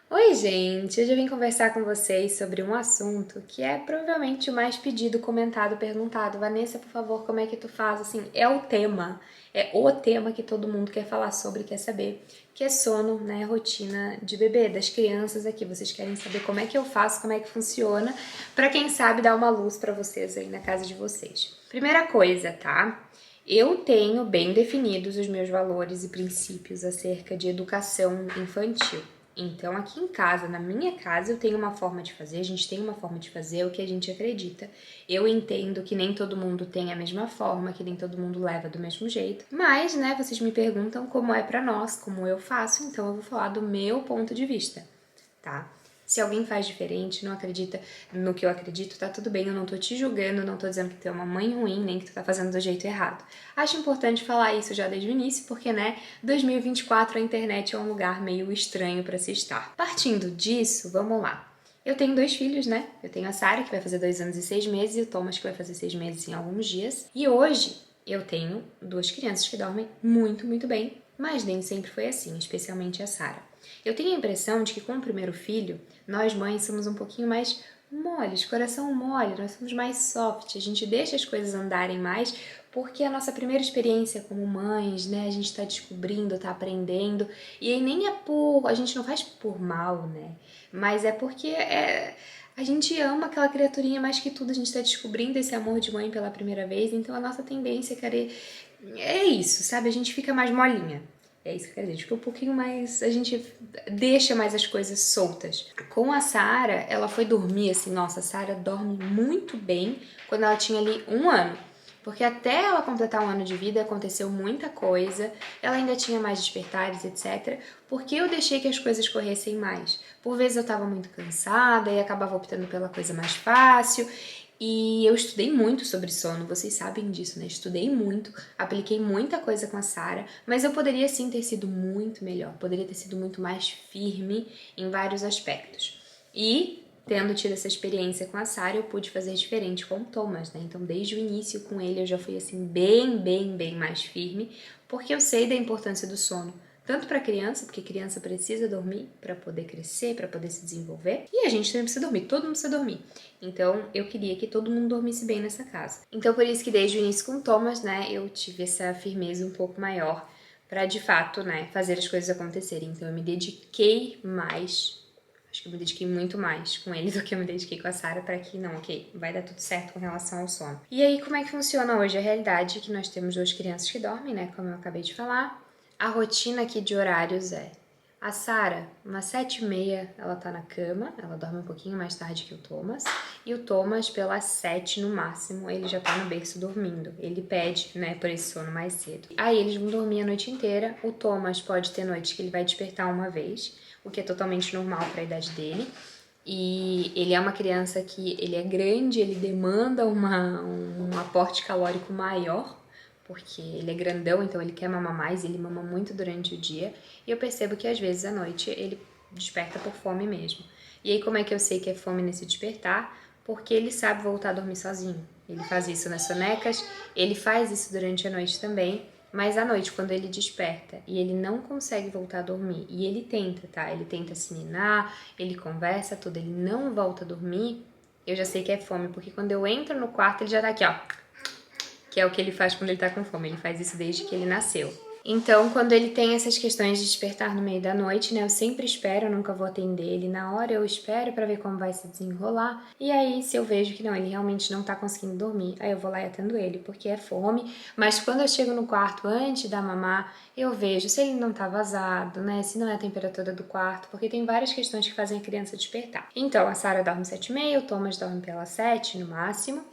Oi, gente! Hoje eu vim conversar com vocês sobre um assunto que é provavelmente o mais pedido, comentado, perguntado. Vanessa, por favor, como é que tu faz? Assim, é o tema que todo mundo quer falar sobre, quer saber, que é sono, né? Rotina de bebê, das crianças aqui. Vocês querem saber como é que eu faço, como é que funciona, pra quem sabe dar uma luz pra vocês aí na casa de vocês. Primeira coisa, tá? Eu tenho bem definidos os meus valores e princípios acerca de educação infantil. Então, aqui em casa, na minha casa, eu tenho uma forma de fazer, a gente tem uma forma de fazer o que a gente acredita. Eu entendo que nem todo mundo tem a mesma forma, que nem todo mundo leva do mesmo jeito. Mas, né, vocês me perguntam como é pra nós, como eu faço, então eu vou falar do meu ponto de vista, tá? Se alguém faz diferente, não acredita no que eu acredito, tá tudo bem, eu não tô te julgando, não tô dizendo que tu é uma mãe ruim, nem que tu tá fazendo do jeito errado. Acho importante falar isso já desde o início, porque, né, 2024 a internet é um lugar meio estranho pra se estar. Partindo disso, vamos lá. Eu tenho 2 filhos, né? Eu tenho a Sarah, que vai fazer 2 anos e 6 meses, e o Thomas, que vai fazer 6 meses em alguns dias. E hoje eu tenho 2 crianças que dormem muito, muito bem, mas nem sempre foi assim, especialmente a Sarah. Eu tenho a impressão de que com o primeiro filho, nós mães somos um pouquinho mais moles, coração mole, nós somos mais soft, a gente deixa as coisas andarem mais porque é a nossa primeira experiência como mães, né, a gente tá descobrindo, tá aprendendo, e aí nem é a gente não faz por mal, né, mas é porque a gente ama aquela criaturinha mais que tudo, a gente tá descobrindo esse amor de mãe pela primeira vez, então a nossa tendência é querer, é isso, sabe, a gente fica mais molinha. É isso que eu quero dizer, tipo, um pouquinho mais, a gente deixa mais as coisas soltas. Com a Sara, ela foi dormir assim, nossa, a Sara dorme muito bem quando ela tinha ali 1 ano. Porque até ela completar 1 ano de vida aconteceu muita coisa, ela ainda tinha mais despertares, etc. Porque eu deixei que as coisas corressem mais. Por vezes eu tava muito cansada e acabava optando pela coisa mais fácil. E eu estudei muito sobre sono, vocês sabem disso, né? Estudei muito, apliquei muita coisa com a Sara, mas eu poderia sim ter sido muito melhor, poderia ter sido muito mais firme em vários aspectos. E, tendo tido essa experiência com a Sara, eu pude fazer diferente com o Thomas, né? Então, desde o início com ele, eu já fui assim, bem mais firme, porque eu sei da importância do sono. Tanto para criança, porque criança precisa dormir para poder crescer, para poder se desenvolver, e a gente também precisa dormir, todo mundo precisa dormir. Então, eu queria que todo mundo dormisse bem nessa casa. Então, por isso que desde o início com o Thomas, né, eu tive essa firmeza um pouco maior para de fato, né, fazer as coisas acontecerem. Então, eu me dediquei mais, acho que eu me dediquei muito mais com ele do que eu me dediquei com a Sarah para que não, ok, vai dar tudo certo com relação ao sono. E aí, como é que funciona hoje a realidade? Que nós temos 2 crianças que dormem, né, como eu acabei de falar. A rotina aqui de horários é: a Sara, umas 7h30, ela tá na cama, ela dorme um pouquinho mais tarde que o Thomas, e o Thomas, pelas 7 no máximo, ele já tá no berço dormindo. Ele pede, né, por esse sono mais cedo. Aí eles vão dormir a noite inteira. O Thomas pode ter noites que ele vai despertar uma vez, o que é totalmente normal para a idade dele. E ele é uma criança que ele é grande, ele demanda um aporte calórico maior, porque ele é grandão, então ele quer mamar mais, ele mama muito durante o dia, e eu percebo que às vezes à noite ele desperta por fome mesmo. E aí como é que eu sei que é fome nesse despertar? Porque ele sabe voltar a dormir sozinho. Ele faz isso nas sonecas, ele faz isso durante a noite também, mas à noite, quando ele desperta e ele não consegue voltar a dormir, e ele tenta, tá? Ele tenta se ninar, ele conversa tudo, ele não volta a dormir, eu já sei que é fome, porque quando eu entro no quarto, ele já tá aqui, ó, que é o que ele faz quando ele tá com fome. Ele faz isso desde que ele nasceu. Então, quando ele tem essas questões de despertar no meio da noite, né, eu sempre espero, eu nunca vou atender ele na hora, eu espero pra ver como vai se desenrolar. E aí, se eu vejo que não, ele realmente não tá conseguindo dormir, aí eu vou lá e atendo ele, porque é fome. Mas quando eu chego no quarto antes da mamar, eu vejo se ele não tá vazado, né, se não é a temperatura do quarto, porque tem várias questões que fazem a criança despertar. Então, a Sarah dorme 7h30, o Thomas dorme pelas 7 no máximo.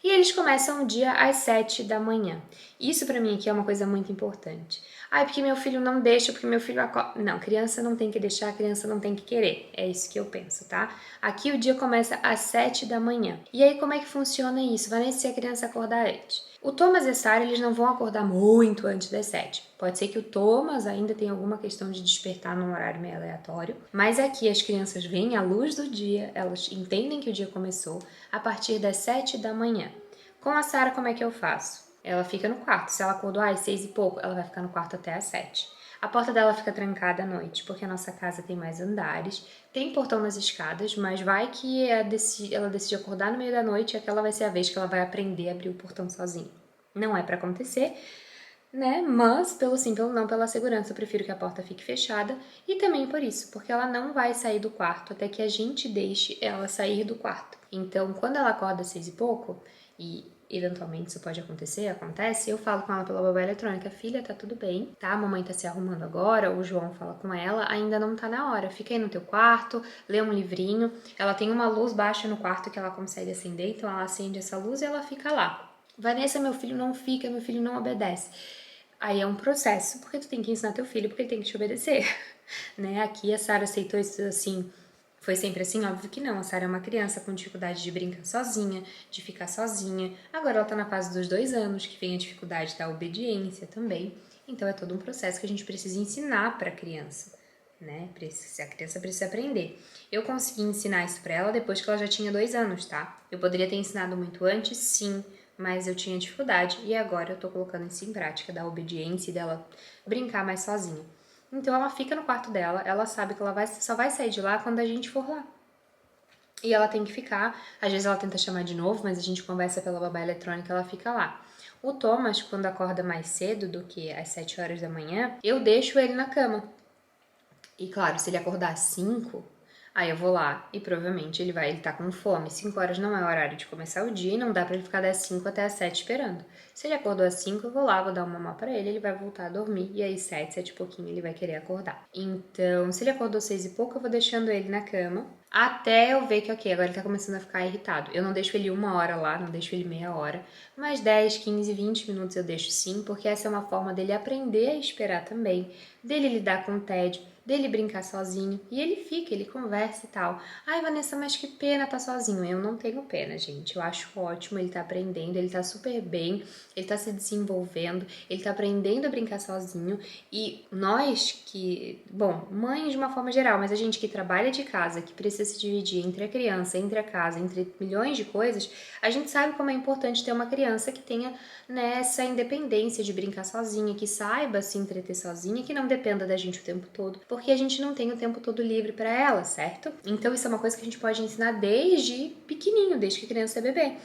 E eles começam o dia às 7 da manhã. Isso pra mim aqui é uma coisa muito importante. Ai, porque meu filho não deixa, porque meu filho acorda. Não, criança não tem que deixar, criança não tem que querer. É isso que eu penso, tá? Aqui o dia começa às 7 da manhã. E aí como é que funciona isso? Vanessa, se a criança acordar antes? O Thomas e a Sarah, eles não vão acordar muito antes das 7. Pode ser que o Thomas ainda tenha alguma questão de despertar num horário meio aleatório, mas aqui as crianças veem a luz do dia, elas entendem que o dia começou a partir das 7 da manhã. Com a Sarah, como é que eu faço? Ela fica no quarto. Se ela acordou às 6 e pouco, ela vai ficar no quarto até às 7. A porta dela fica trancada à noite, porque a nossa casa tem mais andares, tem portão nas escadas, mas vai que ela decide acordar no meio da noite e aquela vai ser a vez que ela vai aprender a abrir o portão sozinha. Não é pra acontecer, né? Mas, pelo sim, pelo não, pela segurança, eu prefiro que a porta fique fechada. E também por isso, porque ela não vai sair do quarto até que a gente deixe ela sair do quarto. Então, quando ela acorda às 6 e pouco, e eventualmente isso pode acontecer, acontece, eu falo com ela pela babá eletrônica: filha, tá tudo bem, tá? A mamãe tá se arrumando agora, o João fala com ela, ainda não tá na hora. Fica aí no teu quarto, lê um livrinho. Ela tem uma luz baixa no quarto que ela consegue acender, então ela acende essa luz e ela fica lá. Vanessa, meu filho não fica, meu filho não obedece. Aí é um processo, porque tu tem que ensinar teu filho, porque ele tem que te obedecer, né? Aqui a Sara aceitou isso assim, foi sempre assim? Óbvio que não. A Sara é uma criança com dificuldade de brincar sozinha, de ficar sozinha. Agora ela tá na fase dos 2 anos, que vem a dificuldade da obediência também. Então é todo um processo que a gente precisa ensinar pra criança, né? A criança precisa aprender. Eu consegui ensinar isso pra ela depois que ela já tinha 2 anos, tá? Eu poderia ter ensinado muito antes, sim, mas eu tinha dificuldade e agora eu tô colocando isso em prática, da obediência e dela brincar mais sozinha. Então ela fica no quarto dela, ela sabe que ela só vai sair de lá quando a gente for lá. E ela tem que ficar, às vezes ela tenta chamar de novo, mas a gente conversa pela babá eletrônica, ela fica lá. O Thomas, quando acorda mais cedo do que às 7 horas da manhã, eu deixo ele na cama. E claro, se ele acordar às 5, aí eu vou lá e provavelmente ele tá com fome. 5 horas não é o horário de começar o dia e não dá pra ele ficar das 5 até as 7 esperando. Se ele acordou às 5, eu vou lá, vou dar uma mamá pra ele vai voltar a dormir. E aí 7, 7 e pouquinho ele vai querer acordar. Então, se ele acordou 6 e pouco, eu vou deixando ele na cama até eu ver que, ok, agora ele tá começando a ficar irritado. Eu não deixo ele 1 hora lá, não deixo ele meia hora, mas 10, 15, 20 minutos eu deixo sim, porque essa é uma forma dele aprender a esperar também, dele lidar com o tédio, dele brincar sozinho, e ele fica, ele conversa e tal. Ai, Vanessa, mas que pena tá sozinho. Eu não tenho pena, gente. Eu acho ótimo, ele tá aprendendo, ele tá super bem, ele tá se desenvolvendo, ele tá aprendendo a brincar sozinho. E nós que, bom, mães de uma forma geral, mas a gente que trabalha de casa, que precisa se dividir entre a criança, entre a casa, entre milhões de coisas, a gente sabe como é importante ter uma criança que tenha, né, essa independência de brincar sozinha, que saiba se entreter sozinha, que não dependa da gente o tempo todo, porque a gente não tem o tempo todo livre para ela, certo? Então isso é uma coisa que a gente pode ensinar desde pequenininho, desde que a criança é bebê.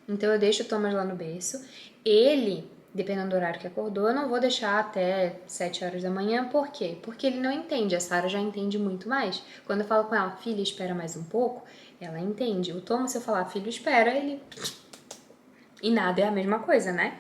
Então eu deixo o Thomas lá no berço, ele, dependendo do horário que acordou, eu não vou deixar até 7 horas da manhã, por quê? Porque ele não entende, a Sara já entende muito mais. Quando eu falo com ela, filha, espera mais um pouco, ela entende. O Thomas, se eu falar, filho, espera, ele... E nada é a mesma coisa, né?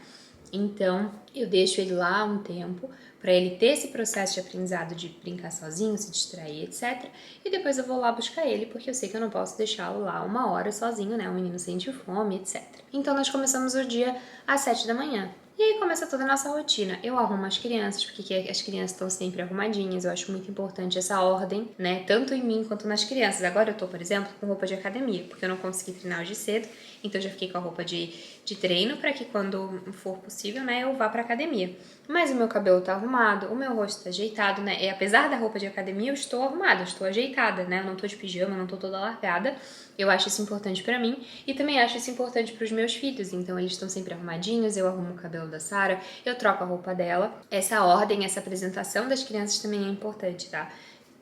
Então, eu deixo ele lá um tempo para ele ter esse processo de aprendizado de brincar sozinho, se distrair, etc. E depois eu vou lá buscar ele, porque eu sei que eu não posso deixá-lo lá 1 hora sozinho, né? O menino sente fome, etc. Então, nós começamos o dia às 7 da manhã. E aí começa toda a nossa rotina. Eu arrumo as crianças, porque as crianças estão sempre arrumadinhas. Eu acho muito importante essa ordem, né? Tanto em mim quanto nas crianças. Agora eu tô, por exemplo, com roupa de academia, porque eu não consegui treinar hoje cedo. Então eu já fiquei com a roupa de treino para que quando for possível, né, eu vá pra academia. Mas o meu cabelo tá arrumado, o meu rosto tá ajeitado, né? E apesar da roupa de academia, eu estou arrumada, eu estou ajeitada, né? Eu não tô de pijama, não tô toda largada. Eu acho isso importante pra mim e também acho isso importante pros meus filhos. Então eles estão sempre arrumadinhos, eu arrumo o cabelo da Sara, eu troco a roupa dela. Essa ordem, essa apresentação das crianças também é importante, tá?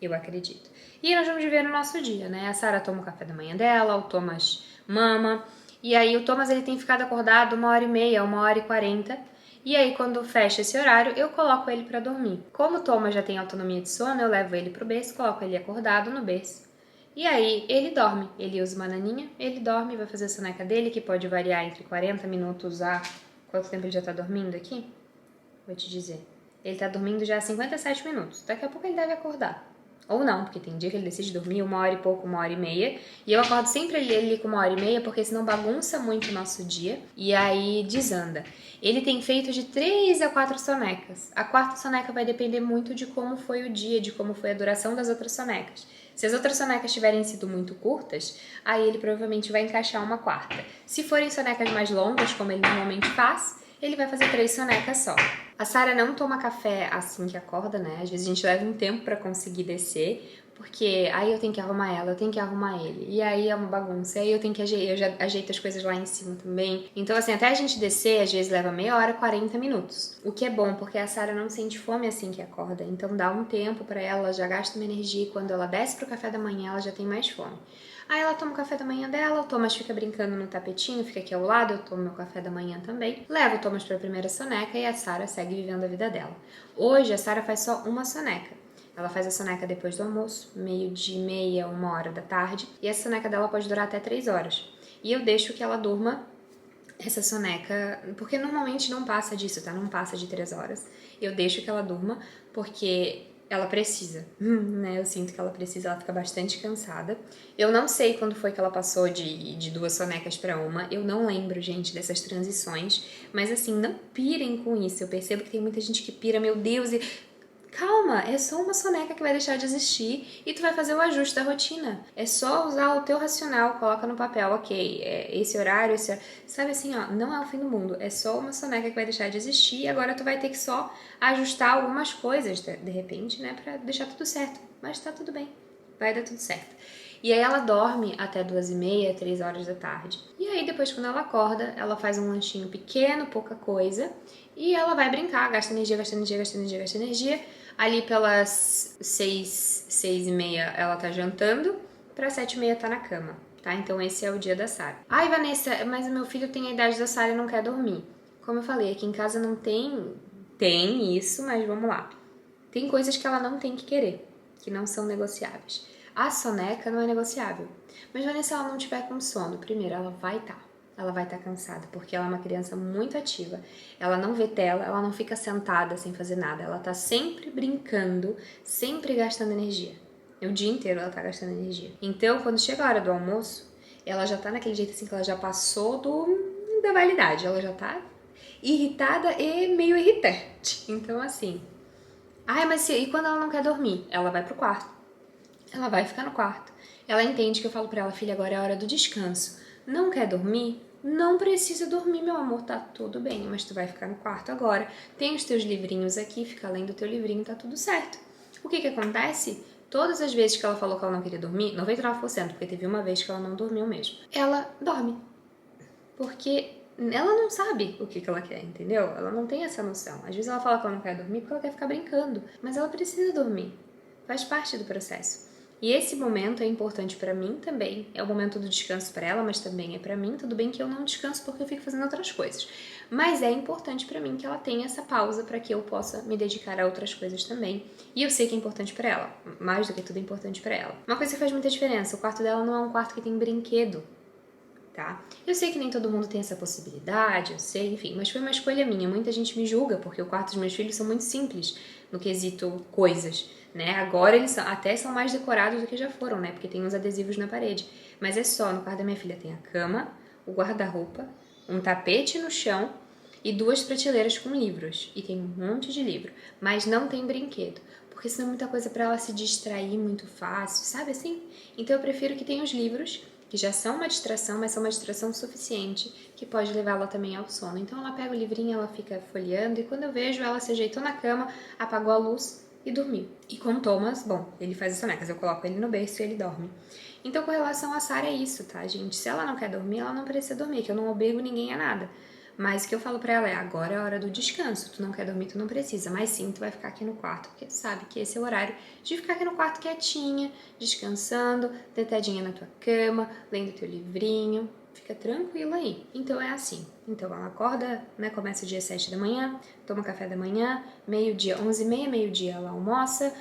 Eu acredito. E nós vamos viver o nosso dia, né? A Sara toma o café da manhã dela, o Thomas mama. E aí o Thomas ele tem ficado acordado 1h30, 1h40. E aí quando fecha esse horário, eu coloco ele pra dormir. Como o Thomas já tem autonomia de sono, eu levo ele pro berço, coloco ele acordado no berço. E aí ele dorme, ele usa uma naninha, ele dorme, vai fazer a soneca dele, que pode variar entre 40 minutos a... Quanto tempo ele já tá dormindo aqui? Vou te dizer. Ele tá dormindo já há 57 minutos. Daqui a pouco ele deve acordar. Ou não, porque tem dia que ele decide dormir 1 hora e pouco, 1h30. E eu acordo sempre ele com 1h30, porque senão bagunça muito o nosso dia. E aí desanda. Ele tem feito de 3 a 4 sonecas. A quarta soneca vai depender muito de como foi o dia, de como foi a duração das outras sonecas. Se as outras sonecas tiverem sido muito curtas, aí ele provavelmente vai encaixar uma quarta. Se forem sonecas mais longas, como ele normalmente faz, ele vai fazer 3 sonecas só. A Sara não toma café assim que acorda, né? Às vezes a gente leva um tempo pra conseguir descer, Porque aí eu tenho que arrumar ela, eu tenho que arrumar ele. E aí é uma bagunça. E aí eu já ajeito as coisas lá em cima também. Então, assim, até a gente descer, às vezes leva meia hora, 40 minutos. O que é bom, porque a Sarah não sente fome assim que acorda. Então dá um tempo pra ela, já gasta uma energia. E quando ela desce pro café da manhã, ela já tem mais fome. Aí ela toma o café da manhã dela, o Thomas fica brincando no tapetinho, fica aqui ao lado, eu tomo meu café da manhã também. Levo o Thomas pra primeira soneca e a Sarah segue vivendo a vida dela. Hoje a Sarah faz só uma soneca. Ela faz a soneca depois do almoço, meio-dia e meia, 1 hora da tarde, e essa soneca dela pode durar até 3 horas. E eu deixo que ela durma essa soneca, porque normalmente não passa disso, tá? Não passa de 3 horas. Eu deixo que ela durma porque ela precisa, né? Eu sinto que ela precisa, ela fica bastante cansada. Eu não sei quando foi que ela passou de 2 sonecas para uma, eu não lembro, gente, dessas transições, mas assim, não pirem com isso. Eu percebo que tem muita gente que pira, meu Deus, e calma, é só uma soneca que vai deixar de existir e tu vai fazer o ajuste da rotina. É só usar o teu racional, coloca no papel, ok, esse horário, sabe assim, ó, não é o fim do mundo, é só uma soneca que vai deixar de existir e agora tu vai ter que só ajustar algumas coisas, de repente, né, pra deixar tudo certo. Mas tá tudo bem, vai dar tudo certo. E aí ela dorme até 2h30, 3 horas da tarde. E aí depois quando ela acorda, ela faz um lanchinho pequeno, pouca coisa, e ela vai brincar, gasta energia, gasta energia, gasta energia, gasta energia. Ali pelas 6h30 ela tá jantando, pra 7h30 tá na cama, tá? Então esse é o dia da Sarah. Ai, Vanessa, mas o meu filho tem a idade da Sarah e não quer dormir. Como eu falei, aqui em casa não tem isso, mas vamos lá. Tem coisas que ela não tem que querer, que não são negociáveis. A soneca não é negociável. Mas, Vanessa, se ela não tiver com sono, primeiro, ela vai estar cansada, porque ela é uma criança muito ativa. Ela não vê tela, ela não fica sentada sem fazer nada. Ela tá sempre brincando, sempre gastando energia. O dia inteiro ela tá gastando energia. Então, quando chega a hora do almoço, ela já tá naquele jeito assim que ela já passou da validade. Ela já tá irritada e meio irritante. Então, assim... Ai, mas e quando ela não quer dormir? Ela vai pro quarto. Ela vai ficar no quarto. Ela entende que eu falo pra ela, filha, agora é a hora do descanso. Não quer dormir? Não precisa dormir, meu amor, tá tudo bem, mas tu vai ficar no quarto agora. Tem os teus livrinhos aqui, fica lendo o teu livrinho, tá tudo certo. O que que acontece? Todas as vezes que ela falou que ela não queria dormir, 99%, porque teve uma vez que ela não dormiu mesmo, ela dorme. Porque ela não sabe o que que ela quer, entendeu? Ela não tem essa noção. Às vezes ela fala que ela não quer dormir porque ela quer ficar brincando, mas ela precisa dormir. Faz parte do processo. E esse momento é importante pra mim também. É o momento do descanso pra ela, mas também é pra mim. Tudo bem que eu não descanso porque eu fico fazendo outras coisas. Mas é importante pra mim que ela tenha essa pausa pra que eu possa me dedicar a outras coisas também. E eu sei que é importante pra ela. Mais do que tudo é importante pra ela. Uma coisa que faz muita diferença, o quarto dela não é um quarto que tem brinquedo. Tá? Eu sei que nem todo mundo tem essa possibilidade, eu sei, enfim, mas foi uma escolha minha. Muita gente me julga porque o quarto dos meus filhos são muito simples no quesito coisas, né? Agora eles até são mais decorados do que já foram, né? Porque tem uns adesivos na parede. Mas é só, no quarto da minha filha tem a cama, o guarda-roupa, um tapete no chão e 2 prateleiras com livros. E tem um monte de livro, mas não tem brinquedo. Porque senão é muita coisa para ela se distrair muito fácil, sabe assim? Então eu prefiro que tenha os livros que já são uma distração, mas são uma distração suficiente que pode levá-la também ao sono. Então ela pega o livrinho, ela fica folheando e quando eu vejo ela se ajeitou na cama, apagou a luz e dormiu. E com o Thomas, bom, ele faz as sonecas, eu coloco ele no berço e ele dorme. Então com relação a Sarah é isso, tá, gente? Se ela não quer dormir, ela não precisa dormir, que eu não obrigo ninguém a nada. Mas o que eu falo pra ela é, agora é a hora do descanso, tu não quer dormir, tu não precisa, mas sim, tu vai ficar aqui no quarto, porque tu sabe que esse é o horário de ficar aqui no quarto quietinha, descansando, deitadinha na tua cama, lendo teu livrinho, fica tranquila aí. Então é assim, então ela acorda, né, começa o dia 7 da manhã, toma café da manhã, meio-dia, 11h30, meio-dia ela almoça,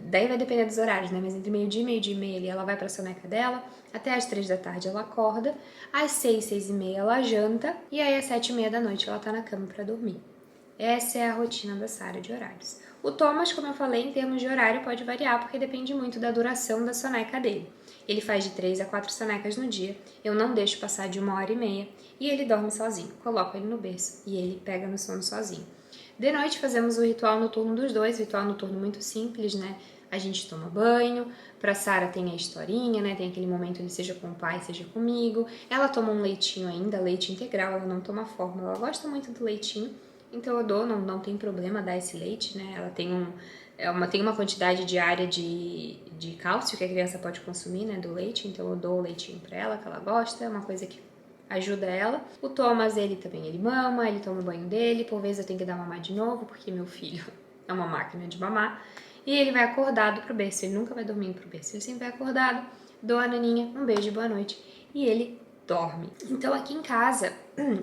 daí vai depender dos horários, né, mas entre meio-dia e meia ali ela vai pra soneca dela, até às 3 da tarde ela acorda, às 6, 6h30 ela janta e aí às 7h30 da noite ela tá na cama pra dormir. Essa é a rotina da Sarah de horários. O Thomas, como eu falei, em termos de horário pode variar porque depende muito da duração da soneca dele. Ele faz de 3 a 4 sonecas no dia, eu não deixo passar de 1h30 e ele dorme sozinho. Coloco ele no berço e ele pega no sono sozinho. De noite fazemos o ritual noturno dos dois, ritual noturno muito simples, né? A gente toma banho, pra Sarah tem a historinha, né? Tem aquele momento ele seja com o pai, seja comigo. Ela toma um leitinho ainda, leite integral, ela não toma fórmula, ela gosta muito do leitinho, então eu dou, não tem problema dar esse leite, né? Ela tem tem uma quantidade diária de cálcio que a criança pode consumir, né, do leite, então eu dou o leitinho pra ela, que ela gosta, é uma coisa que ajuda ela. O Thomas, ele também, ele mama, ele toma o banho dele, por vezes eu tenho que dar mamar de novo, porque meu filho é uma máquina de mamar, e ele vai acordado pro berço, ele nunca vai dormindo pro berço, ele sempre vai acordado, dou a naninha, um beijo de boa noite, e ele dorme. Então aqui em casa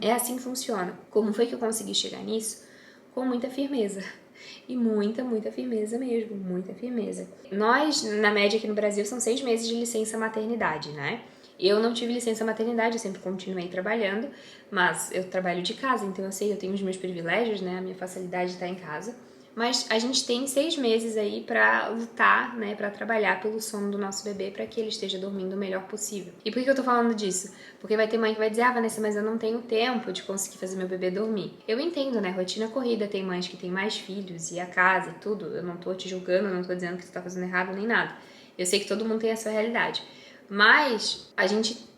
é assim que funciona. Como foi que eu consegui chegar nisso? Com muita firmeza. E muita firmeza mesmo, muita firmeza. Nós, na média aqui no Brasil, são 6 meses de licença maternidade, né? Eu não tive licença maternidade, eu sempre continuei trabalhando, mas eu trabalho de casa, então eu sei, eu tenho os meus privilégios, né? A minha facilidade está em casa. Mas a gente tem 6 meses aí pra lutar, né, pra trabalhar pelo sono do nosso bebê pra que ele esteja dormindo o melhor possível. E por que eu tô falando disso? Porque vai ter mãe que vai dizer, Vanessa, mas eu não tenho tempo de conseguir fazer meu bebê dormir. Eu entendo, né, rotina corrida, tem mães que têm mais filhos e a casa e tudo, eu não tô te julgando, não tô dizendo que tu tá fazendo errado nem nada. Eu sei que todo mundo tem a sua realidade. Mas a gente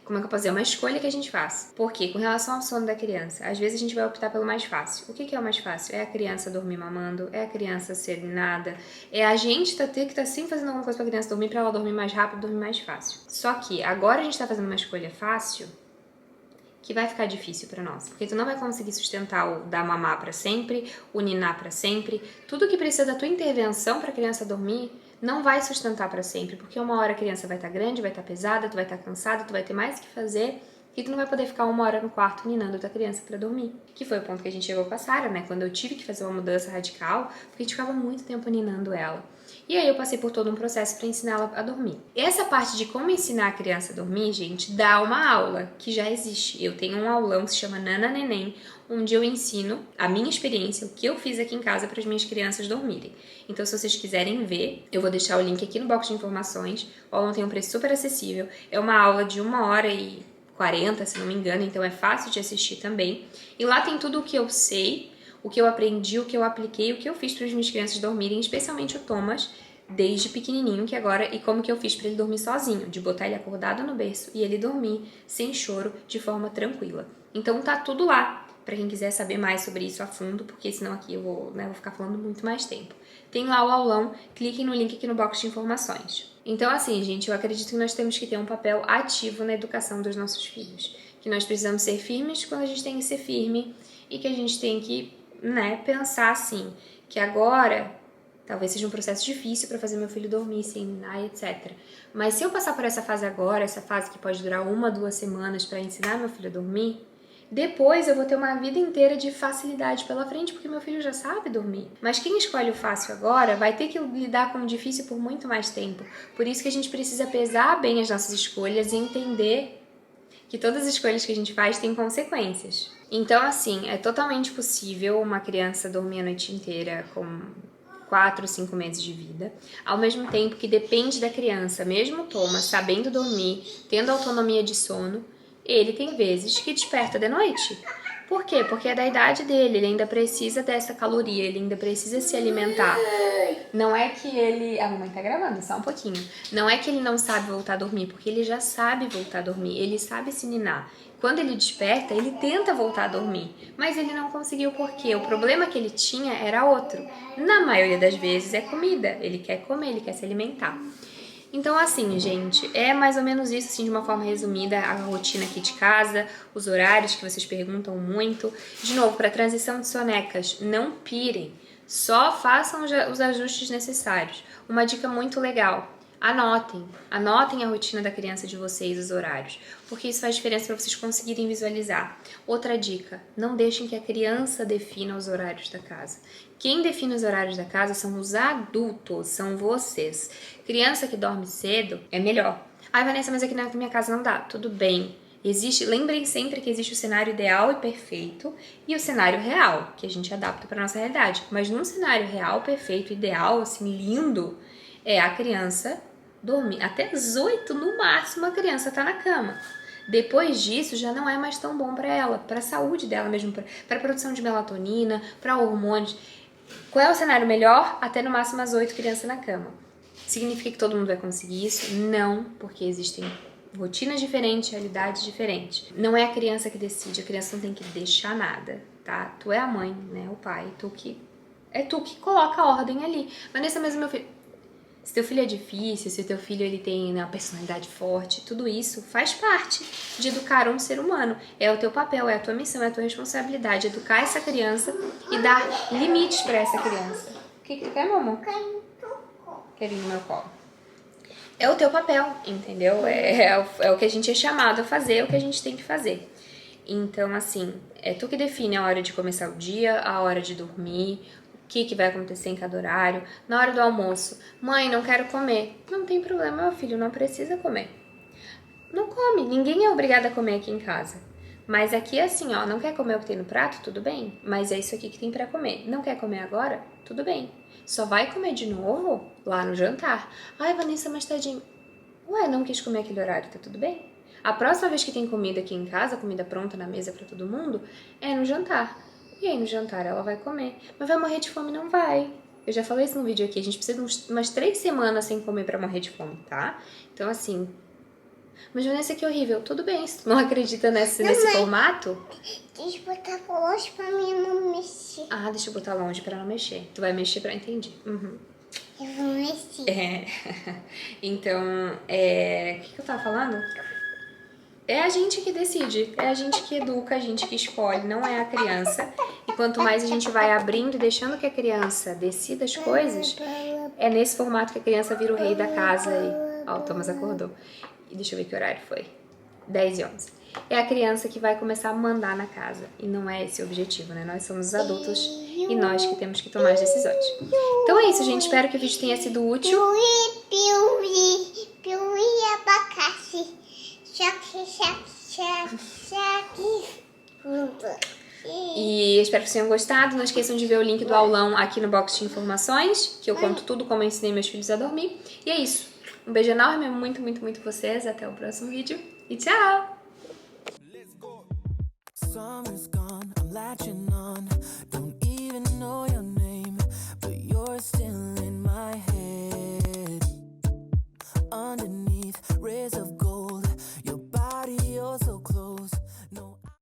como é que eu posso dizer? É uma escolha que a gente faz. Porque com relação ao sono da criança, às vezes a gente vai optar pelo mais fácil. O que é o mais fácil? É a criança dormir mamando, é a criança ser nada, é a gente ter que estar sempre fazendo alguma coisa pra criança dormir, pra ela dormir mais rápido, dormir mais fácil. Só que agora a gente tá fazendo uma escolha fácil que vai ficar difícil pra nós, porque tu não vai conseguir sustentar o dar mamar pra sempre, o ninar pra sempre, tudo que precisa da tua intervenção pra criança dormir não vai sustentar pra sempre, porque uma hora a criança vai estar grande, vai estar pesada, tu vai estar cansada, tu vai ter mais o que fazer e tu não vai poder ficar 1 hora no quarto ninando a tua criança pra dormir. Que foi o ponto que a gente chegou com a Sarah, né? Quando eu tive que fazer uma mudança radical, porque a gente ficava muito tempo ninando ela. E aí eu passei por todo um processo para ensinar ela a dormir. Essa parte de como ensinar a criança a dormir, gente, dá uma aula que já existe. Eu tenho um aulão que se chama Nana Neném, onde eu ensino a minha experiência, o que eu fiz aqui em casa para as minhas crianças dormirem. Então, se vocês quiserem ver, eu vou deixar o link aqui no box de informações. O aulão tem um preço super acessível. É uma aula de 1h40, se não me engano, então é fácil de assistir também. E lá tem tudo o que eu sei, o que eu aprendi, o que eu apliquei, o que eu fiz para as minhas crianças dormirem, especialmente o Thomas, desde pequenininho, que agora, e como que eu fiz para ele dormir sozinho, de botar ele acordado no berço e ele dormir sem choro, de forma tranquila. Então tá tudo lá, para quem quiser saber mais sobre isso a fundo, porque senão aqui eu vou ficar falando muito mais tempo. Tem lá o aulão, cliquem no link aqui no box de informações. Então assim, gente, eu acredito que nós temos que ter um papel ativo na educação dos nossos filhos, que nós precisamos ser firmes quando a gente tem que ser firme e que a gente tem que pensar assim, que agora talvez seja um processo difícil para fazer meu filho dormir, ensinar, etc. Mas se eu passar por essa fase agora, essa fase que pode durar 1, 2 semanas para ensinar meu filho a dormir, depois eu vou ter uma vida inteira de facilidade pela frente, porque meu filho já sabe dormir. Mas quem escolhe o fácil agora vai ter que lidar com o difícil por muito mais tempo. Por isso que a gente precisa pesar bem as nossas escolhas e entender que todas as escolhas que a gente faz têm consequências. Então, assim, é totalmente possível uma criança dormir a noite inteira com 4, 5 meses de vida, ao mesmo tempo que depende da criança, mesmo o Thomas sabendo dormir, tendo autonomia de sono, ele tem vezes que desperta de noite. Por quê? Porque é da idade dele, ele ainda precisa dessa caloria, ele ainda precisa se alimentar. Não é que ele... A mamãe tá gravando, só um pouquinho. Não é que ele não sabe voltar a dormir, porque ele já sabe voltar a dormir, ele sabe se ninar. Quando ele desperta, ele tenta voltar a dormir, mas ele não conseguiu porque o problema que ele tinha era outro. Na maioria das vezes é comida, ele quer comer, ele quer se alimentar. Então, assim, gente, é mais ou menos isso, assim, de uma forma resumida, a rotina aqui de casa, os horários que vocês perguntam muito. De novo, para transição de sonecas, não pirem, só façam os ajustes necessários. Uma dica muito legal, anotem a rotina da criança de vocês, os horários, porque isso faz diferença para vocês conseguirem visualizar. Outra dica, não deixem que a criança defina os horários da casa. Quem define os horários da casa são os adultos, são vocês. Criança que dorme cedo é melhor. Ai, Vanessa, mas aqui na minha casa não dá. Tudo bem. Lembrem sempre que existe o cenário ideal e perfeito e o cenário real, que a gente adapta para nossa realidade. Mas num cenário real, perfeito, ideal, assim, lindo, é a criança dormir. Até às 8 no máximo a criança tá na cama. Depois disso já não é mais tão bom para ela, para a saúde dela mesmo, para a produção de melatonina, para hormônios. Qual é o cenário melhor? Até no máximo às 8 criança na cama. Significa que todo mundo vai conseguir isso? Não, porque existem rotinas diferentes, realidades diferentes. Não é a criança que decide, a criança não tem que deixar nada, tá? Tu é a mãe, né? O pai, tu que É tu que coloca a ordem ali. Vanessa, mas meu filho... Se teu filho é difícil, se teu filho ele tem uma personalidade forte, tudo isso faz parte de educar um ser humano. É o teu papel, é a tua missão, é a tua responsabilidade educar essa criança e dar limites para essa criança. O que tu quer, mamãe? Quer vir no meu colo? É o teu papel, entendeu? É o que a gente é chamado a fazer, é o que a gente tem que fazer. Então, assim, é tu que define a hora de começar o dia, a hora de dormir, o que vai acontecer em cada horário. Na hora do almoço, mãe, não quero comer. Não tem problema, meu filho, não precisa comer. Não come, ninguém é obrigado a comer aqui em casa. Mas aqui é assim, ó, não quer comer o que tem no prato? Tudo bem, mas é isso aqui que tem pra comer. Não quer comer agora? Tudo bem. Só vai comer de novo lá no jantar. Ai, Vanessa, mas tadinho. Ué, não quis comer aquele horário, tá tudo bem? A próxima vez que tem comida aqui em casa, comida pronta na mesa pra todo mundo, é no jantar. E aí no jantar ela vai comer. Mas vai morrer de fome? Não vai. Eu já falei isso no vídeo aqui, a gente precisa de umas 3 semanas sem comer pra morrer de fome, tá? Então assim... Mas Vanessa, que horrível. Tudo bem, se tu não acredita nesse formato... Deixa eu botar longe pra mim não mexer. Ah, deixa eu botar longe pra não mexer. Tu vai mexer pra... Entendi. Uhum. Eu vou mexer. É. Então, o que eu tava falando? É a gente que decide, é a gente que educa, a gente que escolhe, não é a criança. E quanto mais a gente vai abrindo e deixando que a criança decida as coisas, é nesse formato que a criança vira o rei da casa. E... Ó, o Thomas acordou. E deixa eu ver que horário foi. 10h11. É a criança que vai começar a mandar na casa. E não é esse o objetivo, né? Nós somos os adultos e nós que temos que tomar as decisões. Então é isso, gente. Espero que o vídeo tenha sido útil. Piuí, abacaxi. Choque. E espero que vocês tenham gostado. Não esqueçam de ver o link do aulão aqui no box de informações, que eu conto tudo como eu ensinei meus filhos a dormir. E é isso. Um beijo enorme, muito, muito, muito vocês. Até o próximo vídeo e tchau! Summer's gone, I'm latching on. Don't even know your name, but you're still in my head. Underneath rays of